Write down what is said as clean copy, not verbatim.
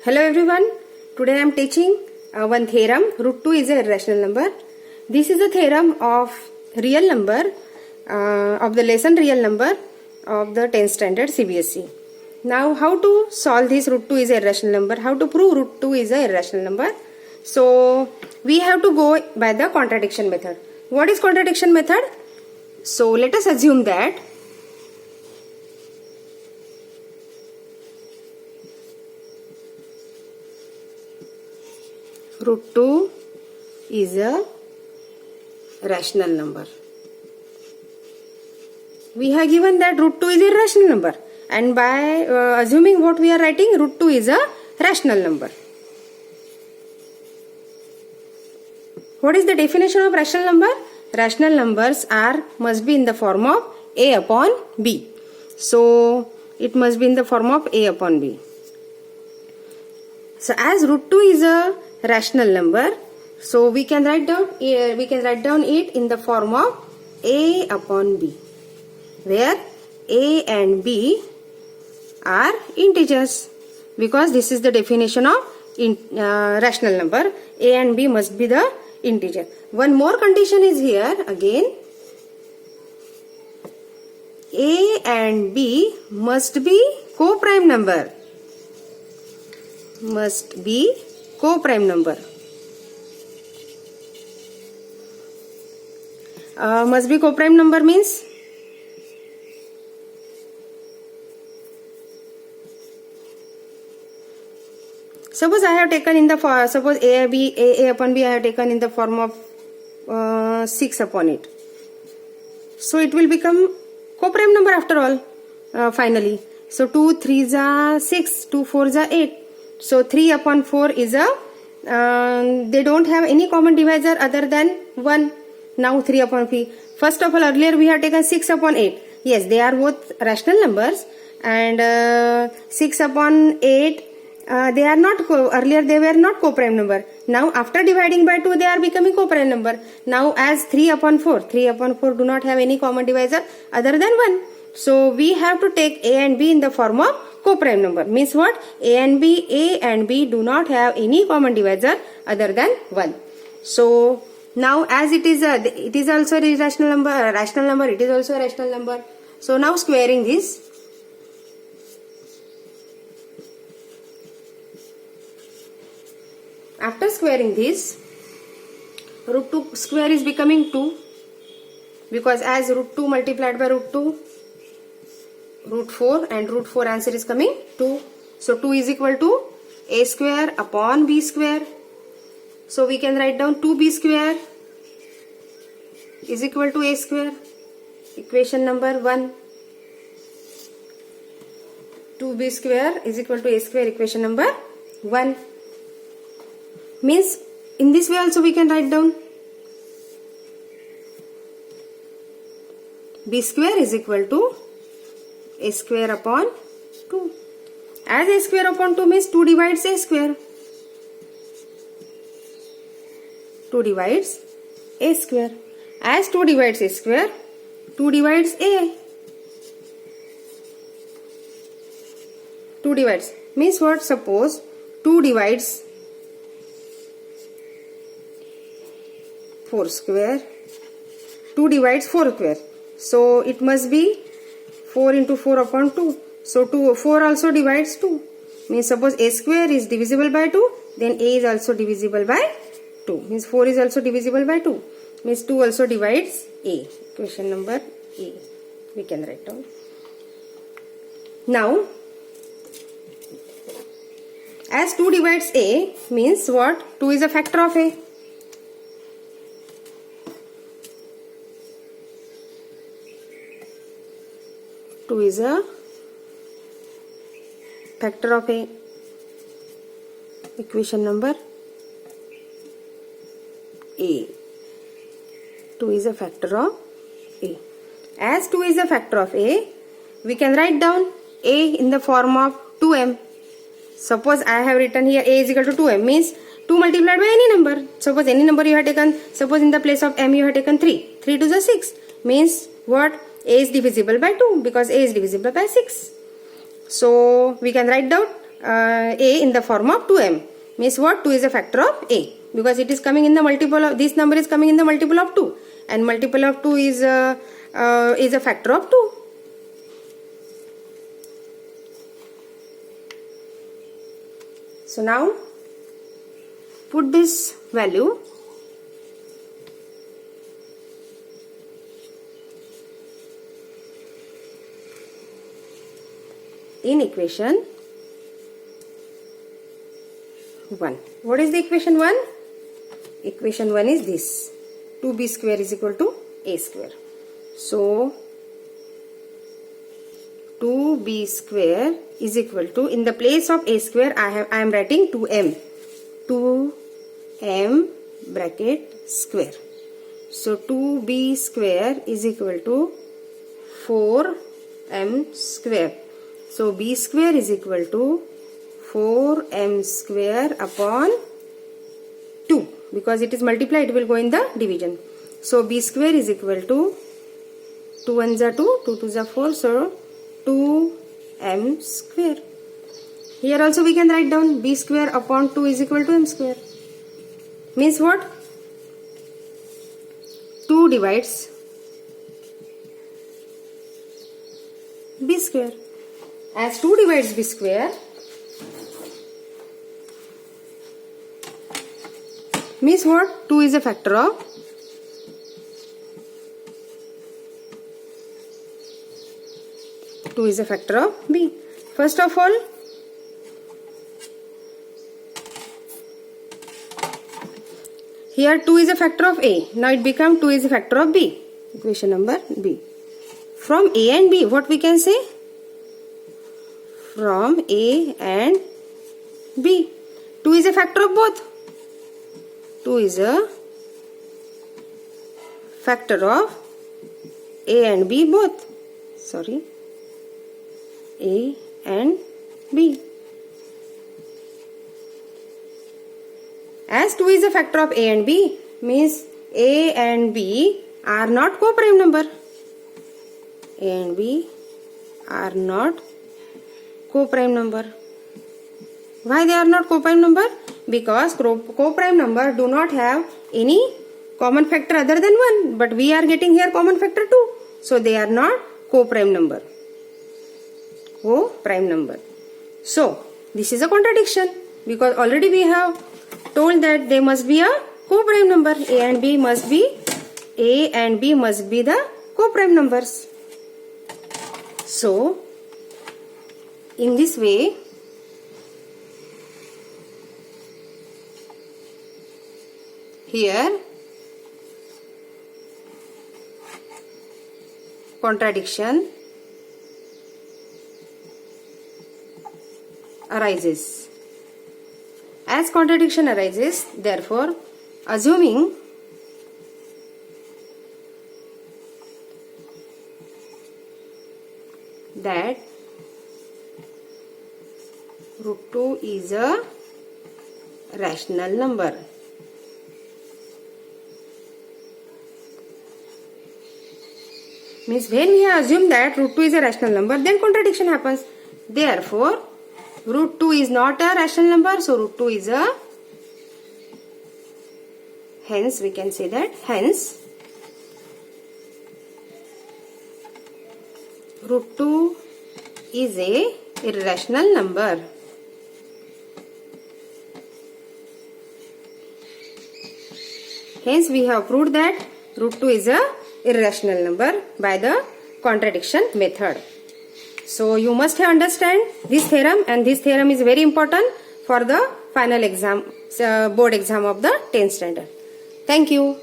Hello everyone. Today I am teaching one theorem. Root 2 is a irrational number. This is a theorem of real number of the lesson real number of the 10th standard CBSE. Now how to solve this root 2 is a irrational number? How to prove root 2 is a irrational number? So we have to go by the contradiction method. What is contradiction method? So let us assume that root 2 is a rational number. We have given that root 2 is a rational number, and by assuming what we are writing, root 2 is a rational number. What is the definition of rational number? Rational numbers must be in the form of a upon b. So it must be in the form of a upon b. So as root 2 is a rational number, so we can write down it in the form of a upon b, where a and b are integers, because this is the definition of rational number. A and b must be the integer. One more condition is here again. A and b must be co-prime number. Must be co-prime number. Must be co-prime number means suppose I have taken in the suppose a upon b I have taken in the form of 6 upon 8. So it will become co-prime number after all finally. So 2 3s are 6, 2 4s are 8. So 3 upon 4 is they don't have any common divisor other than 1. Now 3 upon 3. First of all, earlier we have taken 6 upon 8. Yes, they are both rational numbers, and 6 upon 8 earlier they were not co-prime number. Now after dividing by 2 they are becoming co-prime number. Now as 3 upon 4 do not have any common divisor other than 1. So we have to take a and b in the form of co-prime number. Means what? A and B do not have any common divisor other than 1. So now as it is also a rational number, it is also a rational number. So now squaring this, after squaring this, root 2 square is becoming 2, because as root 2 multiplied by root 2, root 4, and root 4 answer is coming 2. So 2 is equal to a square upon b square. So we can write down 2b square is equal to a square. Equation number 1. 2b square is equal to a square, equation number 1. Means in this way also we can write down b square is equal to a square upon 2. As a square upon 2 means 2 divides a square. 2 divides a square. As 2 divides a square, 2 divides a. 2 divides means what? Suppose 2 divides 4 square. 2 divides 4 square. So it must be 4 into 4 upon 2. So 4 also divides 2. Means suppose a square is divisible by 2, then a is also divisible by 2. Means 4 is also divisible by 2. Means 2 also divides a. Question number a. We can write down. Now, as 2 divides a means what? 2 is a factor of a. Two is a factor of a. Equation number a. 2 is a factor of a. As 2 is a factor of a, we can write down a in the form of 2m. Suppose I have written here a is equal to 2m, means 2 multiplied by any number. Suppose any number you have taken, suppose in the place of m you have taken 3. 3 to the 6 means what? A is divisible by 2, because a is divisible by 6. So we can write down a in the form of 2m. Means what? 2 is a factor of a, because it is coming in the multiple of, this number is coming in the multiple of 2, and multiple of 2 is a factor of 2. So now put this value in equation 1. What is the equation 1? Equation 1 is this: 2b square is equal to a square. So 2b square is equal to, in the place of a square I am writing 2m bracket square. So 2b square is equal to 4m square. So b square is equal to 4m square upon 2, because it is multiplied, it will go in the division. So b square is equal to 2 1s are 2, 2 2s are 4, so 2m square. Here also we can write down b square upon 2 is equal to m square. Means what? 2 divides b square. As 2 divides b square, means what? 2 is a factor of b. First of all, here 2 is a factor of a. Now it becomes 2 is a factor of b. Equation number b. From a and b, what we can say? From a and b, 2 is a factor of both. 2 is a factor of a and b both. Sorry, a and b. As 2 is a factor of a and b, means a and b are not co-prime number. A and b are not co-prime number. Why they are not co-prime number? Because co-prime number do not have any common factor other than 1, but we are getting here common factor 2. So they are not co-prime number. Co-prime number. So this is a contradiction, because already we have told that they must be a co-prime number. A and b must be the co-prime numbers. So in this way, here contradiction arises. As contradiction arises, therefore, assuming that root 2 is a rational number, means when we assume that root 2 is a rational number, then contradiction happens. Therefore, root 2 is not a rational number, so root 2 is a, hence we can say that, hence root 2 is a irrational number. Hence we have proved that root 2 is a irrational number by the contradiction method. So you must understand this theorem, and this theorem is very important for the final exam, board exam of the 10th standard. Thank you.